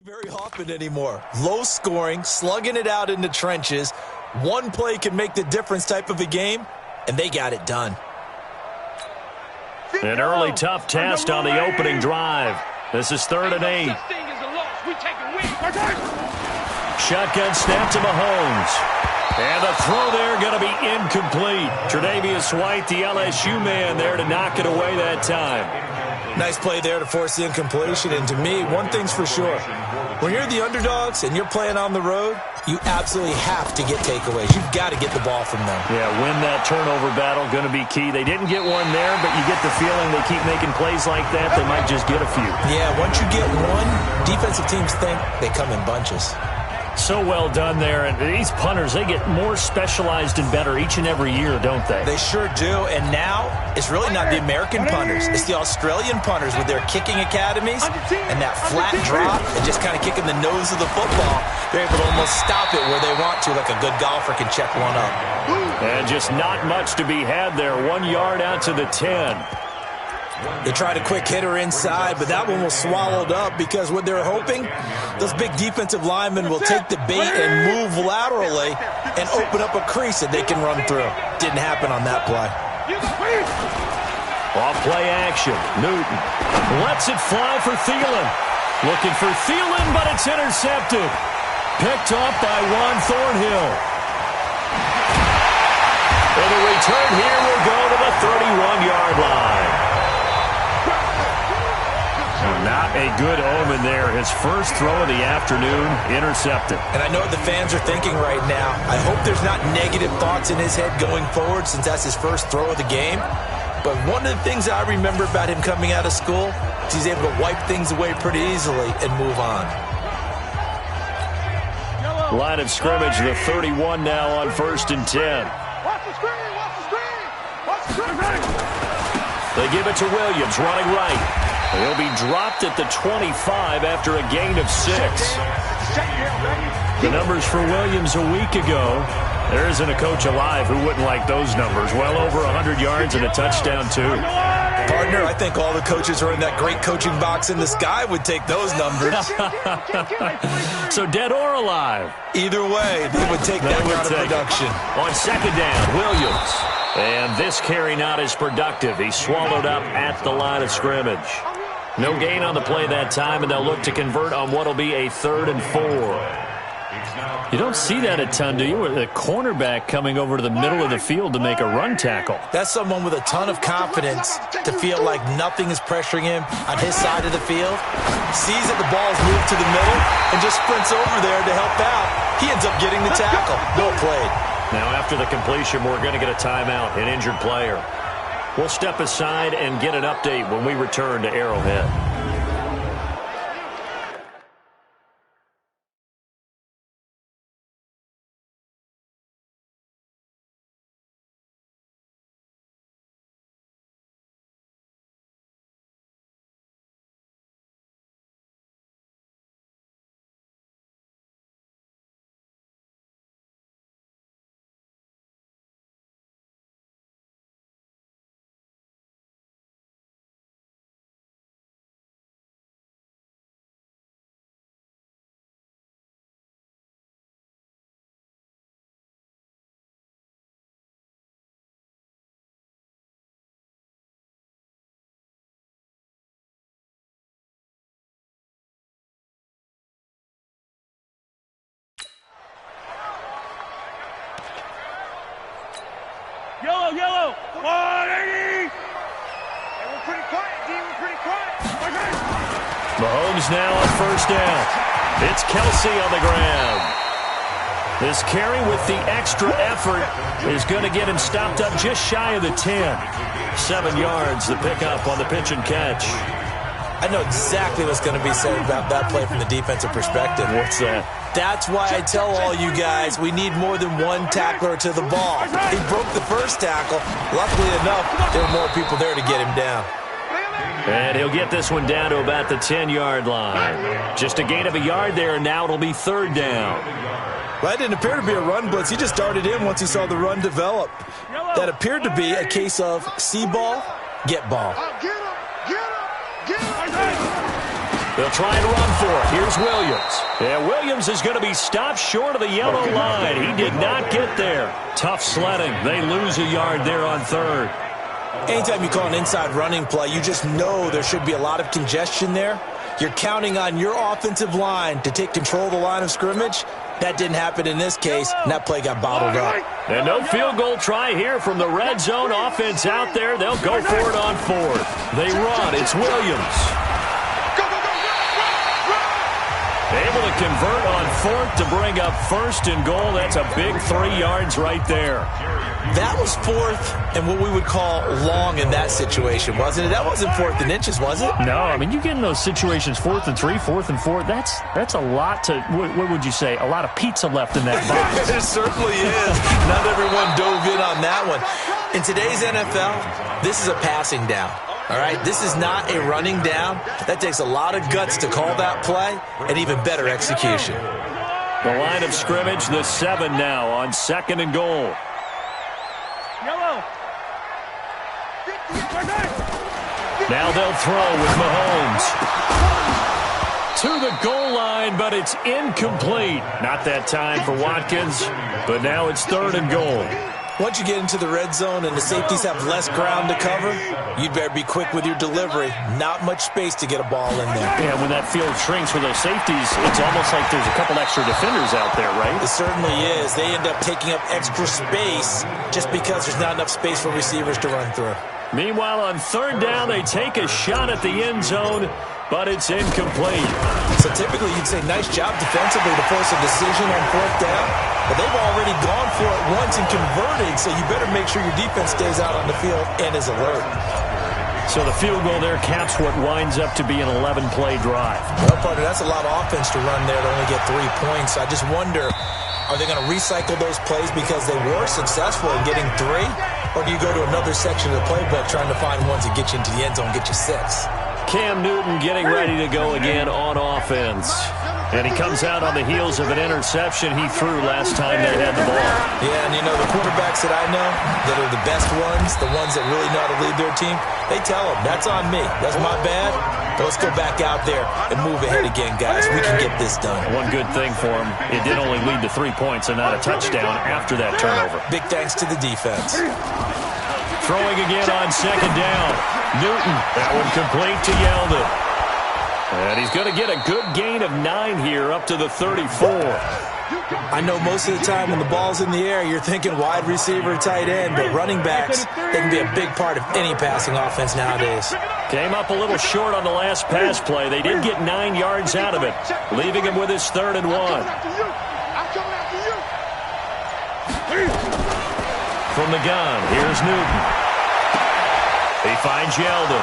Very often anymore. Low scoring, slugging it out in the trenches. One play can make the difference type of a game, and they got it done. An early tough test on the opening drive. This is 3rd and 8. Shotgun snap to Mahomes. And the throw there going to be incomplete. Tre'Davious White, the LSU man, there to knock it away that time. Nice play there to force the incompletion. And to me, one thing's for sure. When you're the underdogs and you're playing on the road, you absolutely have to get takeaways. You've got to get the ball from them. Yeah, win that turnover battle, going to be key. They didn't get one there, but you get the feeling they keep making plays like that, they might just get a few. Yeah, once you get one, defensive teams think they come in bunches. So well done there. And these punters, they get more specialized and better each and every year, don't they? They sure do. And now it's really not the American punters. It's the Australian punters with their kicking academies and that flat drop and just kind of kicking the nose of the football. They're able to almost stop it where they want to, like a good golfer can check one up. And just not much to be had there. 1 yard out to the 10. They tried a quick hitter inside, but that one was swallowed up because what they're hoping, those big defensive linemen will take the bait and move laterally and open up a crease that they can run through. Didn't happen on that play. Off play action. Newton lets it fly for Thielen. Looking for Thielen, but it's intercepted. Picked up by Juan Thornhill. And the return here will go to the 31-yard line. Not a good omen there. His first throw of the afternoon, intercepted. And I know what the fans are thinking right now. I hope there's not negative thoughts in his head going forward since that's his first throw of the game. But one of the things I remember about him coming out of school is he's able to wipe things away pretty easily and move on. Line of scrimmage, the 31 now on 1st and 10. Watch the screen! Watch the screen! Watch the screen! They give it to Williams, running right. He'll be dropped at the 25 after a gain of 6. The numbers for Williams a week ago. There isn't a coach alive who wouldn't like those numbers. Well over 100 yards and a touchdown, too. Partner, I think all the coaches who are in that great coaching box in the sky would take those numbers. So dead or alive? Either way, they would take that kind of production. On 2nd down, Williams. And this carry not as productive. He's swallowed up at the line of scrimmage. No gain on the play that time, and they'll look to convert on what will be a 3rd and 4. You don't see that a ton, do you? With a cornerback coming over to the middle of the field to make a run tackle. That's someone with a ton of confidence to feel like nothing is pressuring him on his side of the field. Sees that the ball's moved to the middle and just sprints over there to help out. He ends up getting the tackle. Well played. Now after the completion, we're going to get a timeout, an injured player. We'll step aside and get an update when we return to Arrowhead. Yellow, yellow! 180! Hey, we're pretty quiet, D. We're pretty quiet. Okay. Mahomes now on 1st down. It's Kelsey on the ground. This carry with the extra effort is going to get him stopped up just shy of the 10. 7 yards, the pickup on the pitch and catch. I know exactly what's going to be said about that play from the defensive perspective. What's that? That's why I tell all you guys we need more than one tackler to the ball. He broke the first tackle. Luckily enough, there were more people there to get him down. And he'll get this one down to about the 10-yard line. Just a gain of a yard there, and now it'll be 3rd down. Well, that didn't appear to be a run blitz. He just darted in once he saw the run develop. That appeared to be a case of see ball, get ball. They'll try and run for it. Here's Williams. And Williams is going to be stopped short of the yellow line. He did not get there. Tough sledding. They lose a yard there on third. Anytime you call an inside running play, you just know there should be a lot of congestion there. You're counting on your offensive line to take control of the line of scrimmage. That didn't happen in this case, and that play got bottled up. And no field goal try here from the red zone offense out there. They'll go for it on fourth. They run. It's Williams. Able to convert on fourth to bring up first and goal. That's a big 3 yards right there. That was fourth and what we would call long in that situation, wasn't it? That wasn't fourth and inches, was it? No, I mean, you get in those situations, 4th and 3, 4th and 4. That's a lot to, what would you say, a lot of pizza left in that box. It certainly is. Not everyone dove in on that one. In today's NFL, this is a passing down. All right, this is not a running down. That takes a lot of guts to call that play and even better execution. The line of scrimmage, the 7 now on 2nd and goal. Yellow. Now they'll throw with Mahomes. To the goal line, but it's incomplete. Not that time for Watkins, but now it's 3rd and goal. Once you get into the red zone and the safeties have less ground to cover, you'd better be quick with your delivery. Not much space to get a ball in there. Yeah, when that field shrinks for those safeties, it's almost like there's a couple extra defenders out there, right? It certainly is. They end up taking up extra space just because there's not enough space for receivers to run through. Meanwhile, on 3rd down, they take a shot at the end zone, but it's incomplete. So typically you'd say nice job defensively to force a decision on 4th down, but they've already gone for it once and converted, so you better make sure your defense stays out on the field and is alert. So the field goal there caps what winds up to be an 11-play drive. Well, partner, that's a lot of offense to run there to only get 3 points. I just wonder, are they going to recycle those plays because they were successful in getting 3? Or do you go to another section of the playbook trying to find ones that get you into the end zone, get you 6? Cam Newton getting ready to go again on offense. And he comes out on the heels of an interception he threw last time they had the ball. Yeah, and you know, the quarterbacks that I know that are the best ones, the ones that really know how to lead their team, they tell them, that's on me. That's my bad. But let's go back out there and move ahead again, guys. We can get this done. One good thing for him, it did only lead to 3 points and not a touchdown after that turnover. Big thanks to the defense. Throwing again on 2nd down. Newton, that one complete to Yeldon. And he's going to get a good gain of 9 here up to the 34. I know most of the time when the ball's in the air, you're thinking wide receiver, tight end, but running backs, they can be a big part of any passing offense nowadays. Came up a little short on the last pass play. They did get 9 yards out of it, leaving him with his 3rd and 1. From the gun, here's Newton. He finds Yeldon.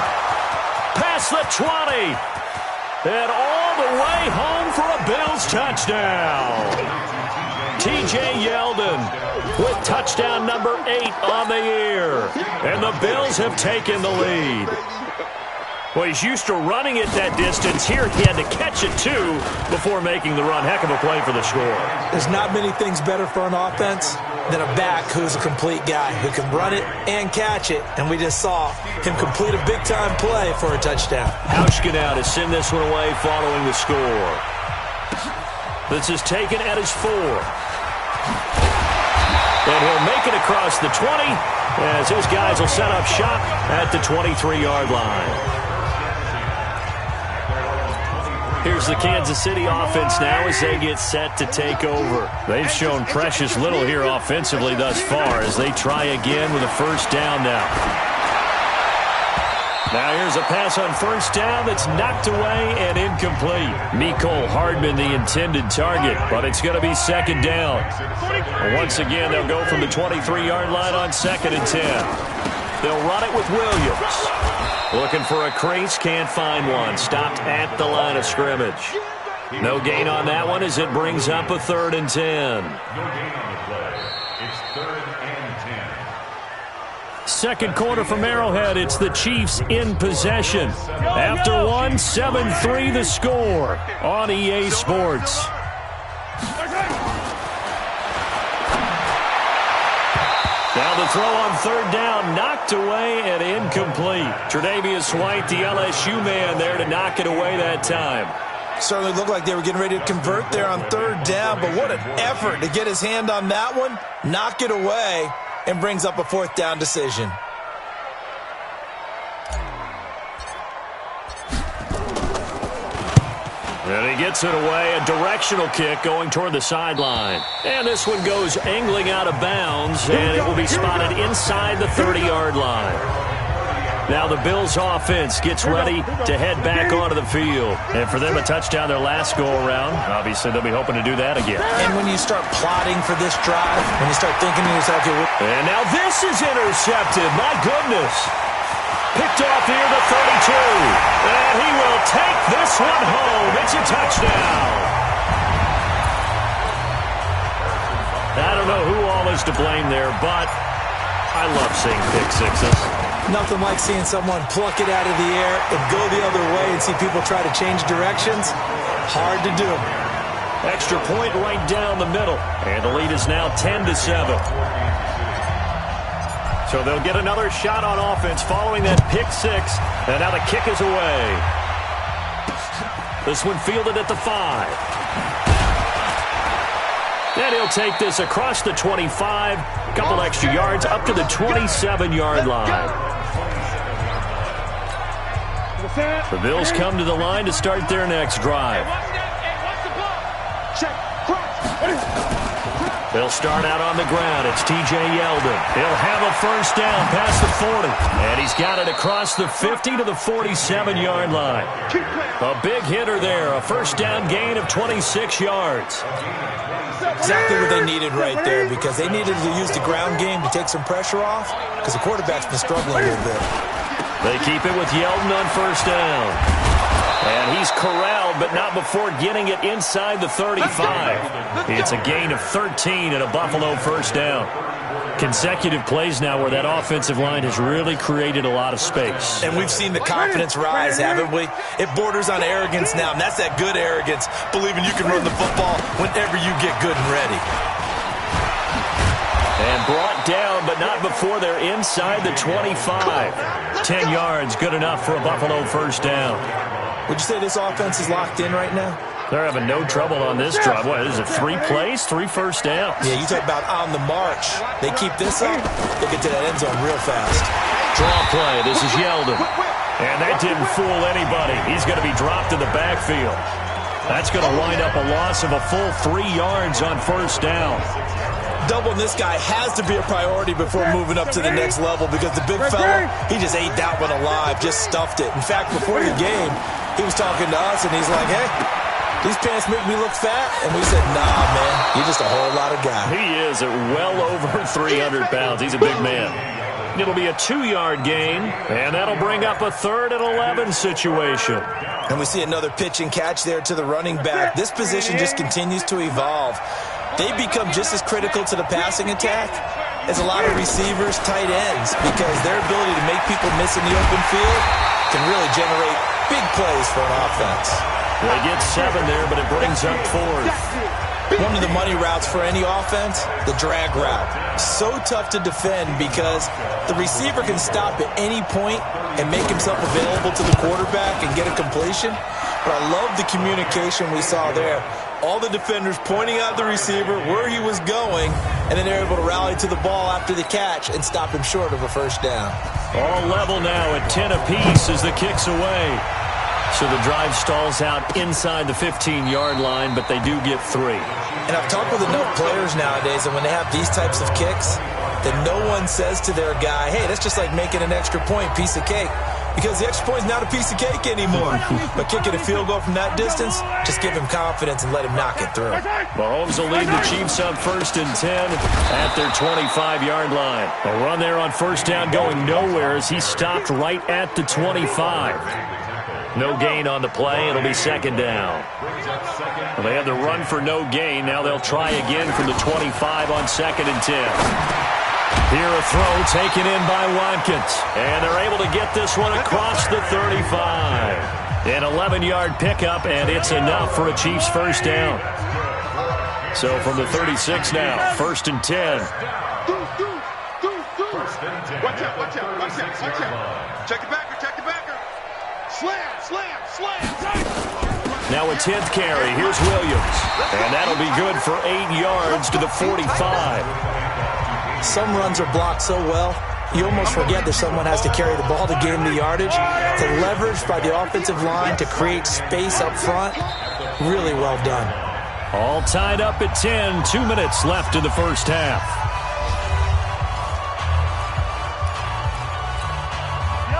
Past the 20. And all the way home for a Bills touchdown. T.J. Yeldon with touchdown number 8 on the year. And the Bills have taken the lead. Well, he's used to running it that distance. Here he had to catch it, too, before making the run. Heck of a play for the score. There's not many things better for an offense than a back who's a complete guy who can run it and catch it. And we just saw him complete a big-time play for a touchdown. Hauschka now to send this one away following the score. This is taken at his 4. And he'll make it across the 20 as his guys will set up shop at the 23-yard line. Here's the Kansas City offense now as they get set to take over. They've shown precious little here offensively thus far as they try again with a 1st down now. Now here's a pass on 1st down that's knocked away and incomplete. Mecole Hardman the intended target, but it's going to be 2nd down. Once again, they'll go from the 23-yard line on 2nd and 10. They'll run it with Williams. Looking for a crease, can't find one. Stopped at the line of scrimmage. No gain on that one as it brings up a 3rd and 10. Second quarter from Arrowhead, it's the Chiefs in possession. After one, 7-3 the score on EA Sports. Now the throw on third down, knocked away and incomplete. Tre'Davious White, the LSU man there to knock it away that time. Certainly looked like they were getting ready to convert there on third down, but what an effort to get his hand on that one, knock it away, and brings up a fourth down decision. And he gets it away, a directional kick going toward the sideline. And this one goes angling out of bounds, and it will be spotted inside the 30-yard line. Now the Bills offense gets ready to head back onto the field. And for them, a touchdown their last go-around. Obviously, they'll be hoping to do that again. And when you start plotting for this drive, when you start thinking to yourself, and now this is intercepted. My goodness. Picked off near the 32. And he will take this one home. It's a touchdown. I don't know who all is to blame there, but I love seeing pick sixes. nothing like seeing someone pluck it out of the air and go the other way and see people try to change directions. Hard to do. Extra point right down the middle. And the lead is now 10-7. So they'll get another shot on offense following that pick six. And now the kick is away. This one fielded at the 5. And he'll take this across the 25. Couple extra yards up to the 27-yard line. The Bills come to the line to start their next drive. They'll start out on the ground. It's T.J. Yeldon. He'll have a first down past the 40. And he's got it across the 50 to the 47-yard line. A big hitter there. A first down gain of 26 yards. Exactly what they needed right there, because they needed to use the ground game to take some pressure off, because the quarterback's been struggling a little bit. They keep it with Yeldon on first down. And he's corralled, but not before getting it inside the 35. It's a gain of 13 and a Buffalo first down. Consecutive plays now where that offensive line has really created a lot of space. And we've seen the confidence rise, haven't we? It borders on arrogance now, and that's that good arrogance, believing you can run the football whenever you get good and ready. And brought down, but not before they're inside the 25. 10 yards, good enough for a Buffalo first down. Would you say this offense is locked in right now? They're having no trouble on this drive. What is it, 3 plays, 3 first downs? Yeah, you talk about on the march. They keep this up, they get to that end zone real fast. Draw play, this is Yeldon. And that didn't fool anybody. He's going to be dropped in the backfield. That's going to wind up a loss of a full 3 yards on first down. Doubling this guy has to be a priority before moving up to the next level, because the big fella, he just ate that one alive, just stuffed it. In fact, before the game, he was talking to us, and he's like, hey, these pants make me look fat. And we said, nah, man, you're just a whole lot of guy. He is at well over 300 pounds. He's a big man. It'll be a 2-yard gain, and that'll bring up a 3rd and 11 situation. And we see another pitch and catch there to the running back. This position just continues to evolve. They become just as critical to the passing attack as a lot of receivers, tight ends, because their ability to make people miss in the open field can really generate big plays for an offense. They get 7 there, but it brings up 4th. One of the money routes for any offense, the drag route. So tough to defend because the receiver can stop at any point and make himself available to the quarterback and get a completion. But I love the communication we saw there. All the defenders pointing out the receiver where he was going, and then they're able to rally to the ball after the catch and stop him short of a first down. All level now at 10 apiece as the kick's away. So the drive stalls out inside the 15-yard line, but they do get 3. And I've talked with enough players nowadays, and when they have these types of kicks, then no one says to their guy, hey, that's just like making an extra point, piece of cake. Because the extra point is not a piece of cake anymore. But kicking a field goal from that distance, just give him confidence and let him knock it through. Mahomes will lead the Chiefs on 1st and 10 at their 25-yard line. A run there on first down going nowhere as he stopped right at the 25. No gain on the play. It'll be 2nd down. Well, they had the run for no gain. Now they'll try again from the 25 on 2nd and 10. Here a throw taken in by Watkins. And they're able to get this one across the 35. An 11-yard pickup, and it's enough for a Chiefs first down. So from the 36 now, 1st and 10. Watch out, watch out, watch out, watch out. Check the backer, check the backer. Slam, slam, slam. Now a 10th carry. Here's Williams. And that'll be good for 8 yards to the 45. Some runs are blocked so well, you almost forget that someone has to carry the ball to gain the yardage. The leverage by the offensive line to create space up front, really well done. All tied up at 10. 2 minutes left in the first half.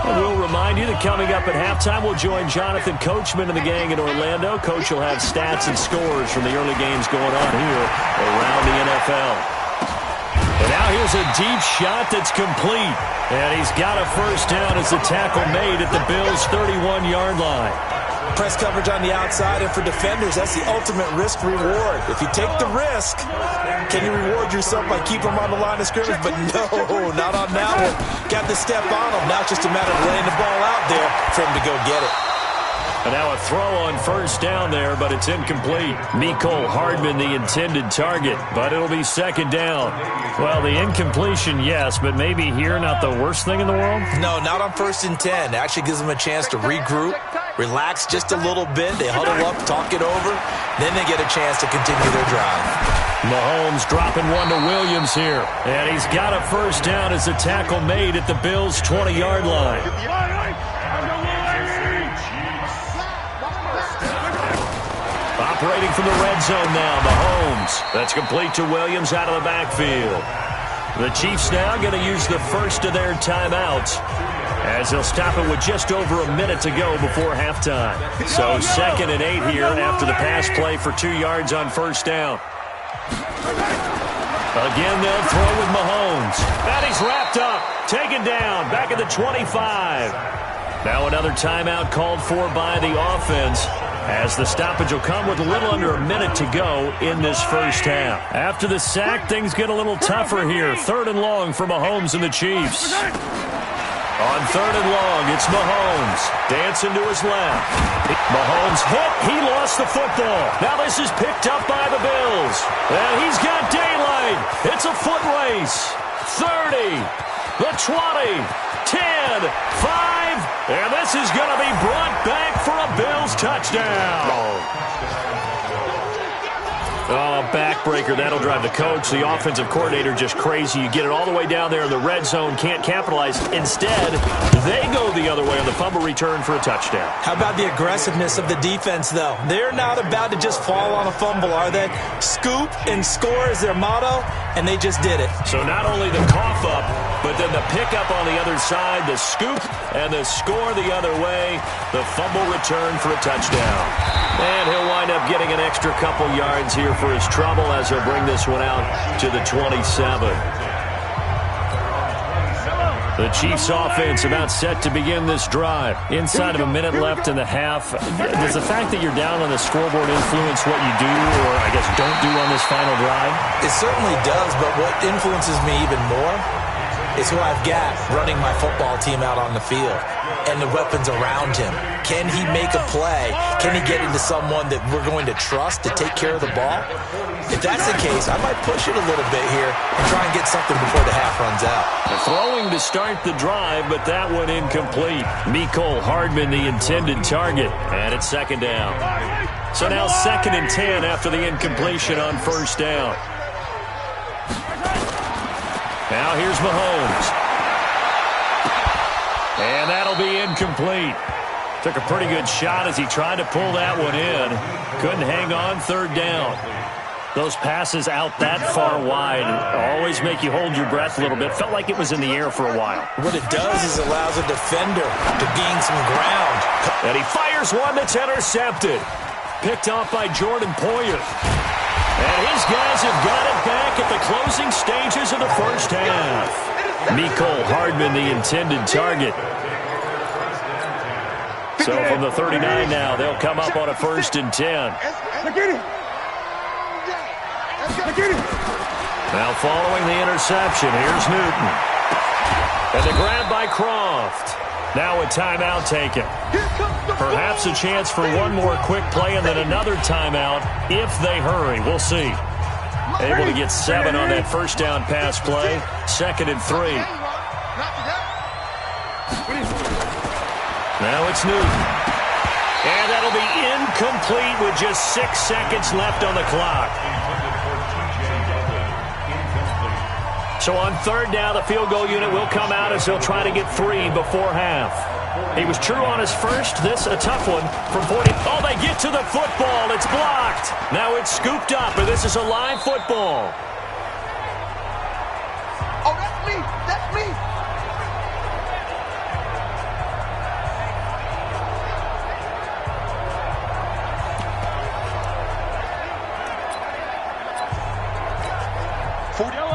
We'll remind you that coming up at halftime, we'll join Jonathan Coachman and the gang in Orlando. Coach will have stats and scores from the early games going on here around the NFL. And now here's a deep shot that's complete. And he's got a first down as the tackle made at the Bills' 31-yard line. Press coverage on the outside, and for defenders, that's the ultimate risk-reward. If you take the risk, can you reward yourself by keeping them on the line of scrimmage? But no, not on that one. Got the step on him. Now it's just a matter of laying the ball out there for him to go get it. And now a throw on first down there, but it's incomplete. Mecole Hardman, the intended target, but it'll be second down. Well, the incompletion, yes, but maybe here not the worst thing in the world? No, not on 1st and 10. It actually gives them a chance to regroup, relax just a little bit. They huddle up, talk it over. Then they get a chance to continue their drive. Mahomes dropping one to Williams here. And he's got a first down as the tackle made at the Bills' 20-yard line. Operating from the red zone now, Mahomes. That's complete to Williams out of the backfield. The Chiefs now going to use the first of their timeouts, as they'll stop it with just over a minute to go before halftime. So 2nd and 8 here after the pass play for 2 yards on first down. Again, they'll throw with Mahomes. And he's wrapped up, taken down, back at the 25. Now another timeout called for by the offense, as the stoppage will come with a little under a minute to go in this first half. After the sack, things get a little tougher here. 3rd and long for Mahomes and the Chiefs. On 3rd and long, it's Mahomes. Dancing to his left. Mahomes hit. He lost the football. Now this is picked up by the Bills. And he's got daylight. It's a foot race. 30, the 20, 10, 5. And this is going to be brought back for a Bills touchdown. Oh, backbreaker. That'll drive the coach. The offensive coordinator just crazy. You get it all the way down there in the red zone. Can't capitalize. Instead, they go the other way on the fumble return for a touchdown. How about the aggressiveness of the defense, though? They're not about to just fall on a fumble, are they? Scoop and score is their motto, and they just did it. So not only the cough up, but then the pickup on the other side, the scoop, and the score the other way. The fumble return for a touchdown. And he'll wind up getting an extra couple yards here for his trouble as he'll bring this one out to the 27. The Chiefs offense about set to begin this drive. Inside of a minute left in the half. Does the fact that you're down on the scoreboard influence what you do, or I guess don't do on this final drive? It certainly does, but what influences me even more is who I've got running my football team out on the field and the weapons around him. Can he make a play? Can he get into someone that we're going to trust to take care of the ball? If that's the case, I might push it a little bit here and try and get something before the half runs out. Throwing to start the drive, but that one incomplete. Mecole Hardman, the intended target, and it's second down. So now 2nd and 10 after the incompletion on first down. Now here's Mahomes. And that'll be incomplete. Took a pretty good shot as he tried to pull that one in. Couldn't hang on, 3rd down. Those passes out that far wide always make you hold your breath a little bit. Felt like it was in the air for a while. What it does is allows a defender to gain some ground. And he fires one that's intercepted. Picked off by Jordan Poyer. And his guys have got it back at the closing stages of the first half. Mecole Hardman, the intended target. So from the 39 now, they'll come up on a 1st and 10. Now following the interception, here's Newton. And the grab by Croft. Now a timeout taken. Perhaps a chance for one more quick play and then another timeout if they hurry. We'll see. Able to get 7 on that first down pass play. 2nd and 3. Now it's Newton. And that'll be incomplete with just 6 seconds left on the clock. So on third down, the field goal unit will come out as he'll try to get 3 before half. He was true on his first. This a tough one from 40. Oh, they get to the football. It's blocked. Now it's scooped up, and this is a live football. Oh, that's me. That's me.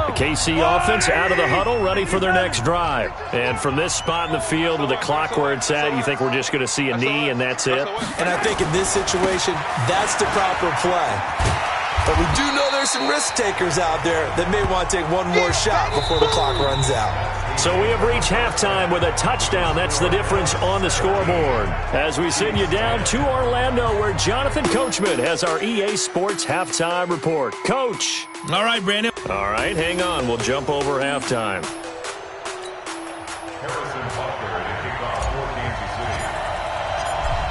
The KC offense out of the huddle, ready for their next drive. And from this spot in the field with the clock where it's at, you think we're just going to see a knee and that's it? And I think in this situation, that's the proper play. But we do know there's some risk takers out there that may want to take one more shot before the clock runs out. So we have reached halftime with a touchdown. That's the difference on the scoreboard. As we send you down to Orlando, where Jonathan Coachman has our EA Sports halftime report. Coach. All right, Brandon. All right, hang on. We'll jump over halftime.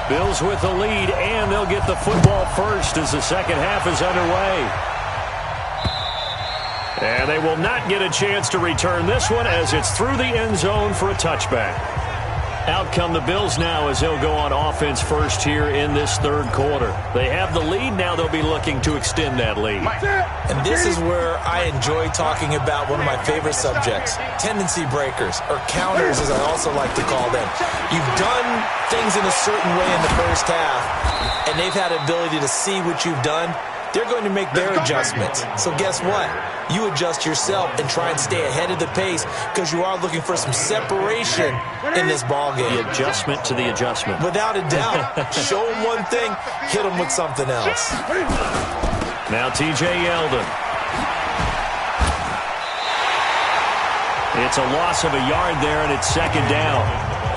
Bills with the lead, and they'll get the football first as the second half is underway. And they will not get a chance to return this one as it's through the end zone for a touchback. Out come the Bills now as they'll go on offense first here in this third quarter. They have the lead. Now they'll be looking to extend that lead. And this is where I enjoy talking about one of my favorite subjects, tendency breakers, or counters as I also like to call them. You've done things in a certain way in the first half, and they've had the ability to see what you've done. They're going to make their adjustments. So guess what? You adjust yourself and try and stay ahead of the pace because you are looking for some separation in this ball game. The adjustment to the adjustment. Without a doubt. Show them one thing, hit them with something else. Now T.J. Yeldon. It's a loss of a yard there, and it's second down.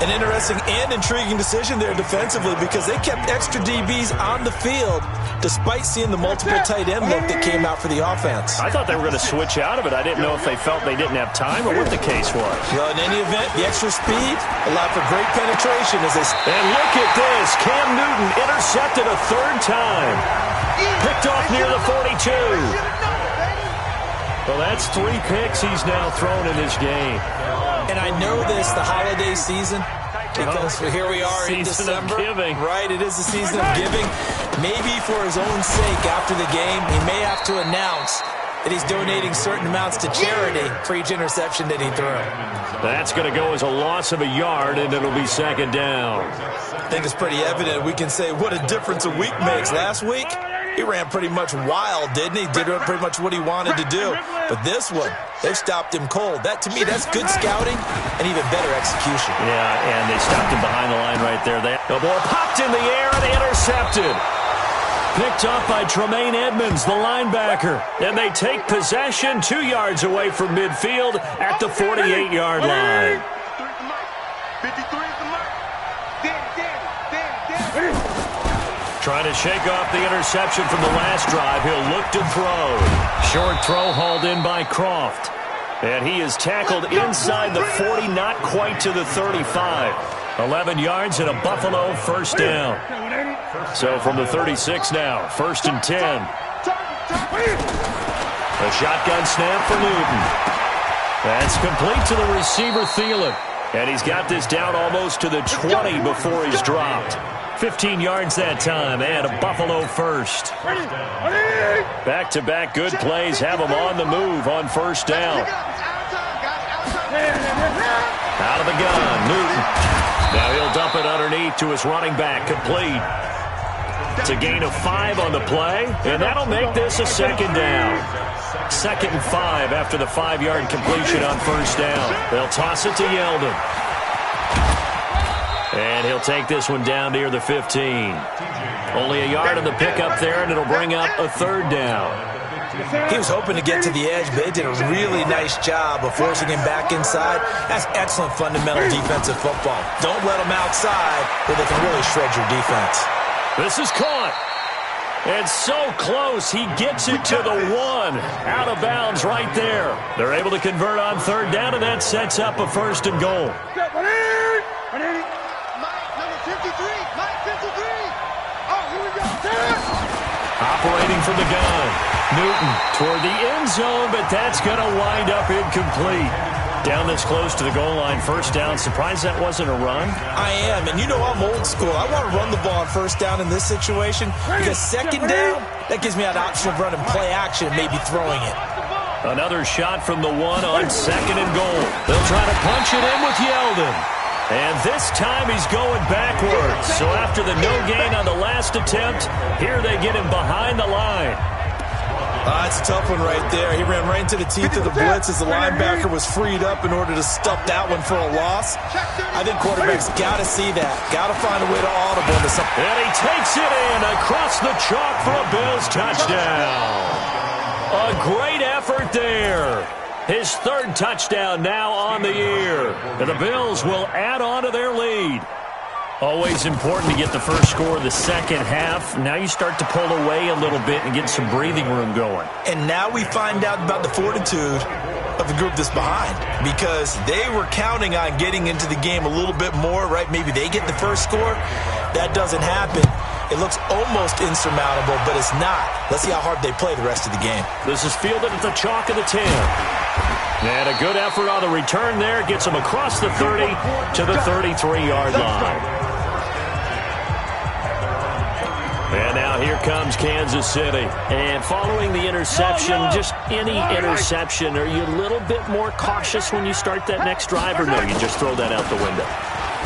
An interesting and intriguing decision there defensively because they kept extra DBs on the field despite seeing the multiple tight end look that came out for the offense. I thought they were going to switch out of it. I didn't know if they felt they didn't have time or what the case was. Well, in any event, the extra speed allowed for great penetration as they... And look at this. Cam Newton intercepted a third time. Picked off near the 42. Well, that's 3 picks he's now thrown in this game. And I know this, the holiday season, because here we are in December. Giving. Right, it is the season of giving. Maybe for his own sake after the game, he may have to announce that he's donating certain amounts to charity for each interception that he threw. That's going to go as a loss of a yard, and it'll be second down. I think it's pretty evident. We can say what a difference a week makes. Last week, he ran pretty much wild, didn't he? Did pretty much what he wanted to do. But this one, they've stopped him cold. That, to me, that's good scouting and even better execution. Yeah, and they stopped him behind the line right there. The ball popped in the air and intercepted. Picked up by Tremaine Edmonds, the linebacker. And they take possession 2 yards away from midfield at the 48-yard line. 53 is the mark. Danny. Trying to shake off the interception from the last drive. He'll look to throw. Short throw hauled in by Croft. And he is tackled inside the 40, not quite to the 35. 11 yards and a Buffalo first down. So from the 36 now, 1st and 10. A shotgun snap for Newton. That's complete to the receiver, Thielen. And he's got this down almost to the 20 before he's dropped. 15 yards that time, and a Buffalo first. Back-to-back good plays have him on the move on first down. Out of the gun, Newton. Now he'll dump it underneath to his running back, complete. It's a gain of 5 on the play, and that'll make this a second down. 2nd and 5 after the 5-yard completion on first down. They'll toss it to Yeldon. And he'll take this one down near the 15. Only a yard on the pickup there, and it'll bring up a 3rd down. He was hoping to get to the edge, but they did a really nice job of forcing him back inside. That's excellent fundamental defensive football. Don't let them outside where they can really shred your defense. This is caught. And so close, he gets it to the 1. Out of bounds right there. They're able to convert on 3rd down, and that sets up a 1st and goal. Operating from the gun. Newton toward the end zone, but that's going to wind up incomplete. Down this close to the goal line, first down. Surprised that wasn't a run? I am, and you know I'm old school. I want to run the ball on first down in this situation because second down, that gives me an option of running play action and maybe throwing it. Another shot from the one on second and goal. They'll try to punch it in with Yeldon. And this time he's going backwards. So after the no gain on the last attempt, here they get him behind the line. It's a tough one right there. He ran right into the teeth of the blitz as the linebacker was freed up in order to stuff that one for a loss. I think quarterbacks got to see that. Got to find a way to audible to something. And he takes it in across the chalk for a Bills touchdown. A great effort there. His third touchdown now on the year. And the Bills will add on to their lead. Always important to get the first score of the second half. Now you start to pull away a little bit and get some breathing room going. And now we find out about the fortitude of the group that's behind, because they were counting on getting into the game a little bit more, right? Maybe they get the first score. That doesn't happen. It looks almost insurmountable, but it's not. Let's see how hard they play the rest of the game. This is fielded at the chalk of the 10. And a good effort on the return there. Gets him across the 30 to the 33-yard line. And now here comes Kansas City. And following the interception, just any interception, are you a little bit more cautious when you start that next drive, or no, you just throw that out the window?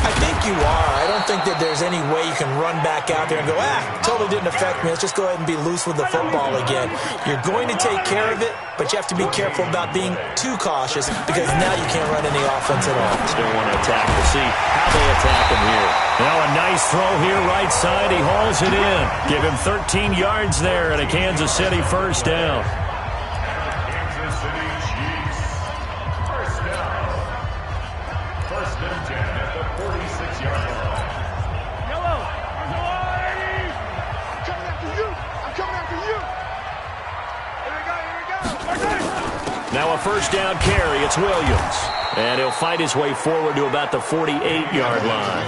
I think you are. I don't think that there's any way you can run back out there and go, totally didn't affect me. Let's just go ahead and be loose with the football again. You're going to take care of it, but you have to be careful about being too cautious because now you can't run any offense at all. Still want to attack. We'll see how they attack him here. Now a nice throw here right side. He hauls it in. Give him 13 yards there and a Kansas City first down. Now a first down carry. It's Williams. And he'll fight his way forward to about the 48-yard line.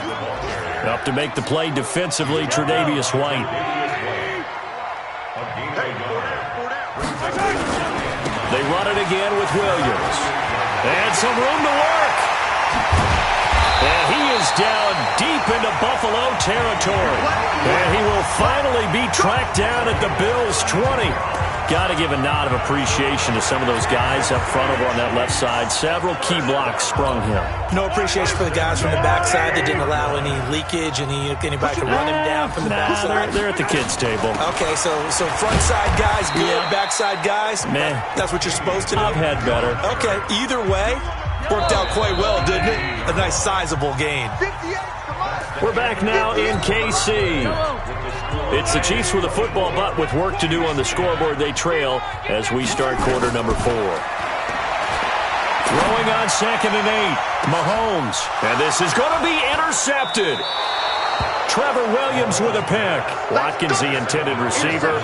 Up to make the play defensively, Tre'Davious White. They run it again with Williams. And some room to work. And he is down deep into Buffalo territory. And he will finally be tracked down at the Bills' 20. Got to give a nod of appreciation to some of those guys up front over on that left side. Several key blocks sprung him. No appreciation for the guys from the backside that didn't allow any leakage, anybody could run him down from the backside. They're at the kids' table. Okay, so front side guys good, backside guys, meh. That's what you're supposed to do? I've had better. Okay, either way, worked out quite well, didn't it? A nice sizable gain. We're back now in KC. It's the Chiefs with a football, but with work to do on the scoreboard. They trail as we start quarter number 4. Throwing on 2nd and 8. Mahomes. And this is going to be intercepted. Trevor Williams with a pick. Watkins, the intended receiver.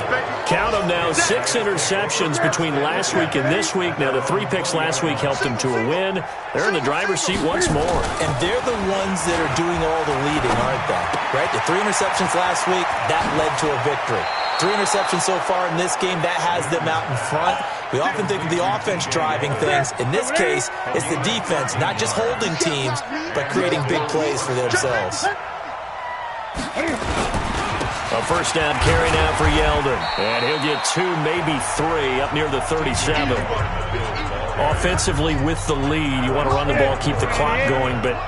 Count them now, 6 interceptions between last week and this week. Now, the 3 picks last week helped them to a win. They're in the driver's seat once more. And they're the ones that are doing all the leading, aren't they? Right? The 3 interceptions last week, that led to a victory. 3 interceptions so far in this game, that has them out in front. We often think of the offense driving things. In this case, it's the defense, not just holding teams, but creating big plays for themselves. A first down carry now for Yeldon. And he'll get 2, maybe 3 up near the 37. Offensively with the lead, you want to run the ball, keep the clock going, but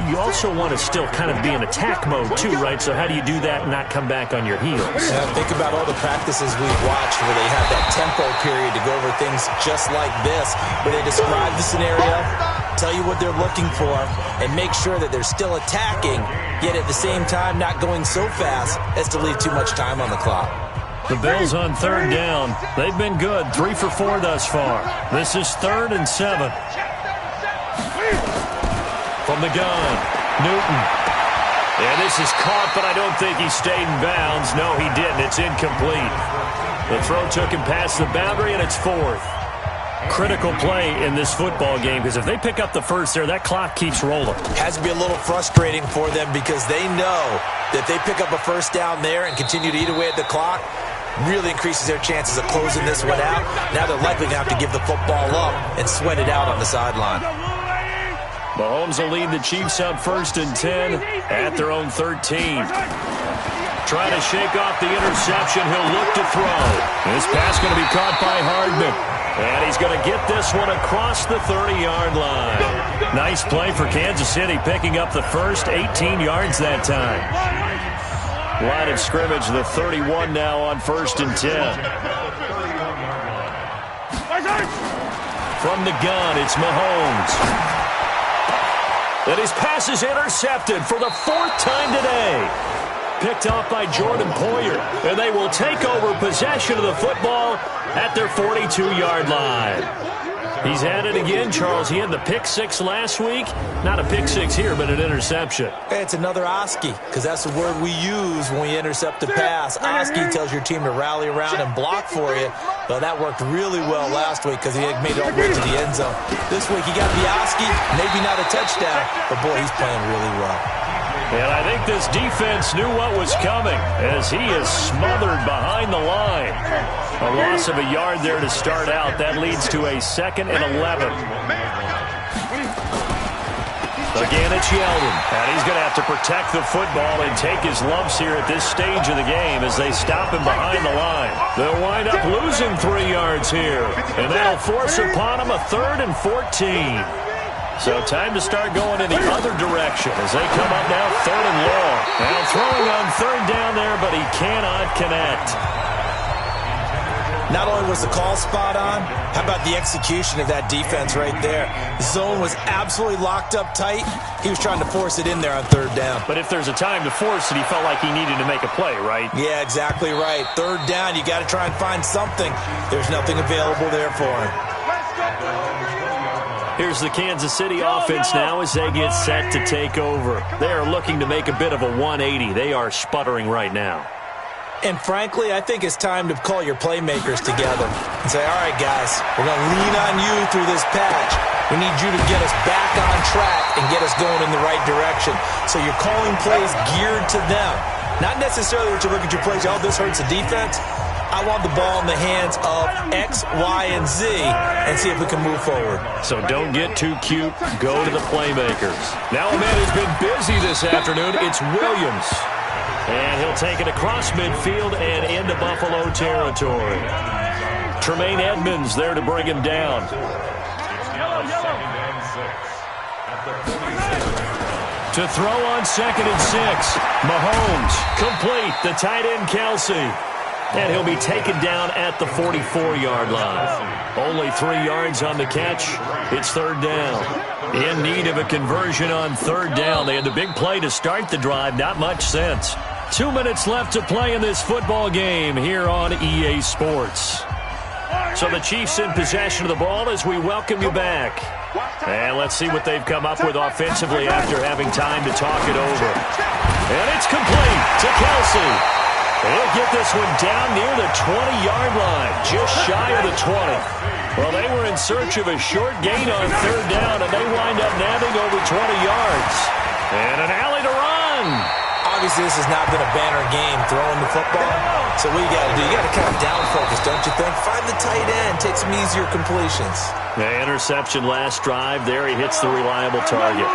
you also want to still kind of be in attack mode too, right? So how do you do that and not come back on your heels? Yeah, think about all the practices we've watched where they have that tempo period to go over things just like this, where they describe the scenario, tell you what they're looking for, and make sure that they're still attacking, yet at the same time not going so fast as to leave too much time on the clock. The Bills on 3rd down. They've been good, 3 for 4 thus far. This is 3rd and 7. From the gun, Newton. And this is caught, but I don't think he stayed in bounds. No, he didn't. It's incomplete. The throw took him past the boundary, and it's 4th. Critical play in this football game, because if they pick up the first there, that clock keeps rolling. Has to be a little frustrating for them because they know that if they pick up a first down there and continue to eat away at the clock, really increases their chances of closing this one out. Now they're likely going to have to give the football up and sweat it out on the sideline. Mahomes will lead the Chiefs out 1st and 10 at their own 13. Trying to shake off the interception. He'll look to throw. This pass going to be caught by Hardman. And he's going to get this one across the 30-yard line. Nice play for Kansas City, picking up the first 18 yards that time. Line of scrimmage, the 31 now on 1st and 10. From the gun, it's Mahomes. And his pass is intercepted for the 4th time today. Picked off by Jordan Poyer. And they will take over possession of the football at their 42-yard line. He's had it again, Charles. He had the pick 6 last week. Not a pick 6 here, but an interception. Hey, it's another Oski, because that's the word we use when we intercept a pass. Oski tells your team to rally around and block for you. But that worked really well last week because he had made it all the way to the end zone. This week he got the Oski, maybe not a touchdown, but boy, he's playing really well. And I think this defense knew what was coming as he is smothered behind the line. A loss of a yard there to start out. That leads to a 2nd and 11. Again, it's Yeldon. And he's going to have to protect the football and take his lumps here at this stage of the game as they stop him behind the line. They'll wind up losing 3 yards here. And that'll force upon him a 3rd and 14. So time to start going in the other direction as they come up now 3rd and long. Now throwing on 3rd down there, but he cannot connect. Not only was the call spot on, how about the execution of that defense right there? The zone was absolutely locked up tight. He was trying to force it in there on 3rd down. But if there's a time to force it, he felt like he needed to make a play, right? Yeah, exactly right. 3rd down, you got to try and find something. There's nothing available there for him. Here's the Kansas City offense now as they get set to take over. They are looking to make a bit of a 180. They are sputtering right now. And frankly, I think it's time to call your playmakers together and say, all right, guys, we're going to lean on you through this patch. We need you to get us back on track and get us going in the right direction. So you're calling plays geared to them. Not necessarily that you look at your plays, oh, this hurts the defense. I want the ball in the hands of X, Y, and Z and see if we can move forward. So don't get too cute. Go to the playmakers. Now a man has been busy this afternoon. It's Williams. And he'll take it across midfield and into Buffalo territory. Tremaine Edmonds there to bring him down. To throw on 2nd and 6. Mahomes complete. The tight end Kelsey. And he'll be taken down at the 44-yard line. Only 3 yards on the catch. It's 3rd down. In need of a conversion on 3rd down. They had the big play to start the drive. Not much sense. 2 minutes left to play in this football game here on EA Sports. So the Chiefs in possession of the ball as we welcome you back. And let's see what they've come up with offensively after having time to talk it over. And it's complete to Kelsey. They'll get this one down near the 20-yard line, just shy of the 20. Well, they were in search of a short gain on 3rd down, and they wind up nabbing over 20 yards. And an alley to run. Obviously, this has not been a banner game throwing the football. So what you got to do, you got to kind of down focus, don't you think? Find the tight end, take some easier completions. The interception last drive. There he hits the reliable target.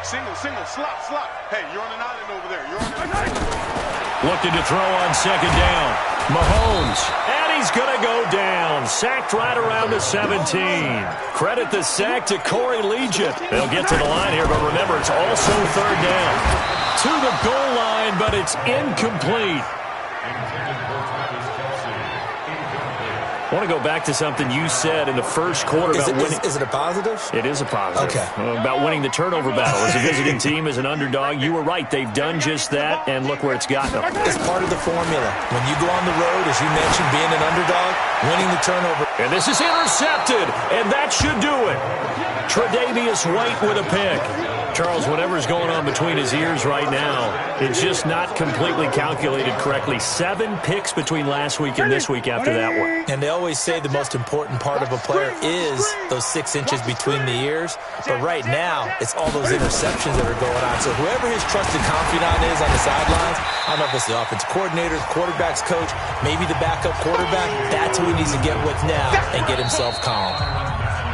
Single, slot. Hey, you're on an island over there. You're on an island. Looking to throw on 2nd down. Mahomes. And he's going to go down. Sacked right around the 17. Credit the sack to Corey Legion. They'll get to the line here, but remember, it's also 3rd down. To the goal line, but it's incomplete. I want to go back to something you said in the first quarter about winning. Is it a positive? It is a positive. Okay. About winning the turnover battle. As a visiting team, as an underdog, you were right. They've done just that, and look where it's gotten them. It's part of the formula. When you go on the road, as you mentioned, being an underdog, winning the turnover. And this is intercepted, and that should do it. Tre'Davious White with a pick. Charles, whatever's going on between his ears right now, it's just not completely calculated correctly. 7 picks between last week and this week after that one. And they always say the most important part of a player is those 6 inches between the ears. But right now, it's all those interceptions that are going on. So whoever his trusted confidant is on the sidelines, I don't know if it's the offensive coordinator, the quarterback's coach, maybe the backup quarterback, that's who he needs to get with now and get himself calm.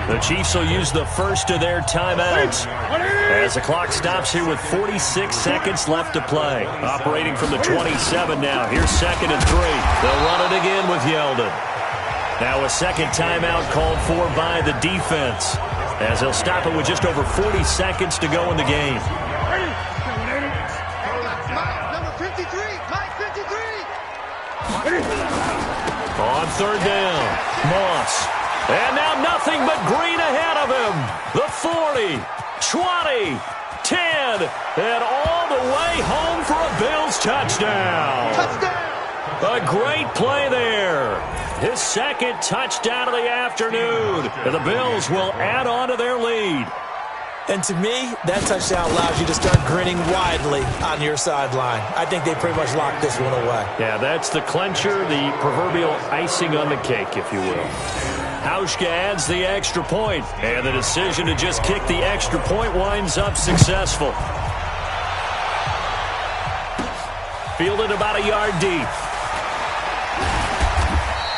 The Chiefs will use the first of their timeouts as the clock stops here with 46 seconds left to play. Operating from the 27 now. Here's 2nd and 3. They'll run it again with Yeldon. Now a second timeout called for by the defense as they'll stop it with just over 40 seconds to go in the game. On 3rd down, Moss. And now nothing but green ahead of him. The 40, 20, 10, and all the way home for a Bills touchdown. A great play there. His 2nd touchdown of the afternoon. And the Bills will add on to their lead. And to me, that touchdown allows you to start grinning widely on your sideline. I think they pretty much locked this one away. Yeah, that's the clincher, the proverbial icing on the cake, if you will. Hauschka adds the extra point, and the decision to just kick the extra point winds up successful. Fielded about a yard deep.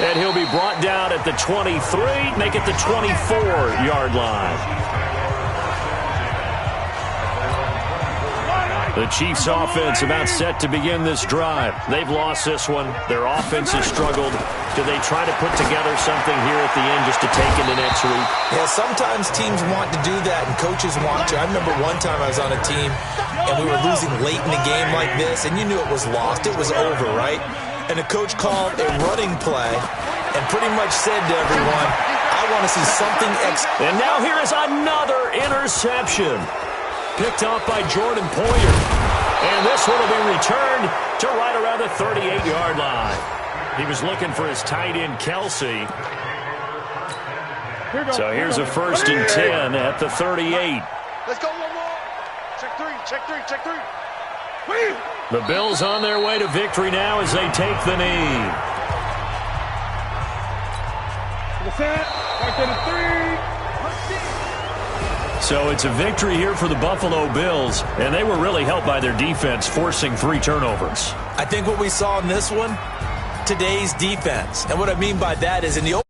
And he'll be brought down at the 23, make it the 24-yard line. The Chiefs' offense about set to begin this drive. They've lost this one. Their offense has struggled. Do they try to put together something here at the end just to take into next week? Yeah, sometimes teams want to do that, and coaches want to. I remember one time I was on a team, and we were losing late in a game like this, and you knew it was lost. It was over, right? And the coach called a running play and pretty much said to everyone, I want to see something And now here is another interception. Picked off by Jordan Poyer. And this one will be returned to right around the 38-yard line. He was looking for his tight end, Kelsey. So here's a 1st and 10 at the 38. Let's go one more. Check 3, check 3, check 3. The Bills on their way to victory now as they take the knee. Right to the 3. So it's a victory here for the Buffalo Bills, and they were really helped by their defense, forcing 3 turnovers. I think what we saw in this one, today's defense. And what I mean by that is in the